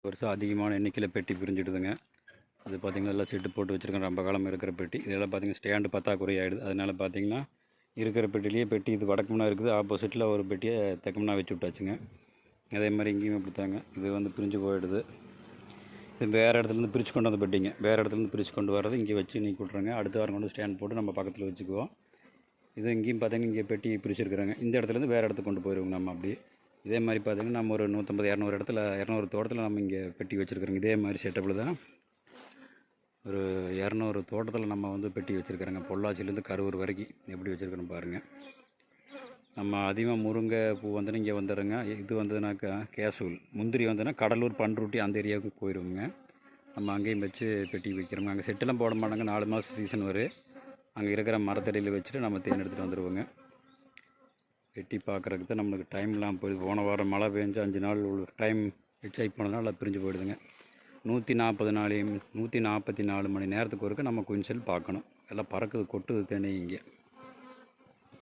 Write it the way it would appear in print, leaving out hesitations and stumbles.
வருஷம் அதிகமான எண்ணிக்கையில் பெட்டி பிரிஞ்சிடுதுங்க. அது பார்த்திங்கன்னா எல்லாம் செட்டு போட்டு வச்சுருக்கேன். ரொம்ப காலம் இருக்கிற பெட்டி. இதெல்லாம் பார்த்திங்கன்னா ஸ்டாண்டு பற்றாக்குறை ஆகிடுது. அதனால் பார்த்திங்கன்னா இருக்கிற பெட்டிலேயே பெட்டி இது வடக்குமனா இருக்குது, ஆப்போசிட்டில் ஒரு பெட்டியை தெற்குமனா வச்சு விட்டாச்சுங்க. அதே மாதிரி இங்கேயும் அப்படித்தாங்க. இது வந்து பிரிஞ்சு போயிடுது. இது வேறு இடத்துலேருந்து பிரித்து கொண்டு வந்து பெட்டிங்க. வேறு இடத்துலேருந்து பிரித்து கொண்டு வர்றது இங்கே வச்சு நீக்கி விட்ருங்க. அடுத்த வாரம் கொண்டு ஸ்டாண்ட் போட்டு நம்ம பக்கத்தில் வச்சுக்குவோம். இது இங்கேயும் பார்த்திங்கன்னா இங்கே பெட்டி பிரிச்சுருக்குறாங்க. இந்த இடத்துலேருந்து வேறு இடத்துக்கு கொண்டு போயிடுவோங்க நம்ம அப்படி. இதே மாதிரி பார்த்திங்கன்னா நம்ம ஒரு 150 200 இடத்துல 200 தோட்டத்தில் நம்ம இங்கே பெட்டி வச்சுருக்குறோங்க. இதே மாதிரி செட்டப்பில் தான் ஒரு 200 தோட்டத்தில் நம்ம வந்து பெட்டி வச்சுருக்குறோங்க. பொள்ளாச்சிலேருந்து கரூர் வரைக்கும் எப்படி வச்சுருக்குறோம் பாருங்கள். நம்ம அதிகமாக முருங்கை பூ வந்துன்னு இங்கே வந்துடுங்க. இது வந்ததுனாக்கா கேசூல், முந்திரி வந்துன்னா கடலூர் பண்ருட்டி அந்த ஏரியாவுக்கு போயிடுவோங்க. நம்ம அங்கேயும் வச்சு பெட்டி வைக்கிறோங்க. அங்கே செட்டெல்லாம் போட மாட்டாங்க. 4 மாதம் சீசன் வரும். அங்கே இருக்கிற மரத்தடியில் வச்சுட்டு நம்ம தேன் எடுத்துகிட்டு வந்துடுவோங்க. பெட்டி பார்க்குறதுக்கு தான் நம்மளுக்கு டைம்லாம் போயிடுது. போன வாரம் மழை பெஞ்சு 5 நாள் டைம் எச்சாய் போனதுனால அது பிரிஞ்சு போயிடுதுங்க. 144 மணி நேரத்துக்கு ஒருக்க நம்ம குயின்செல் பார்க்கணும். எல்லாம் பறக்குது, கொட்டுது தேனி இங்கே.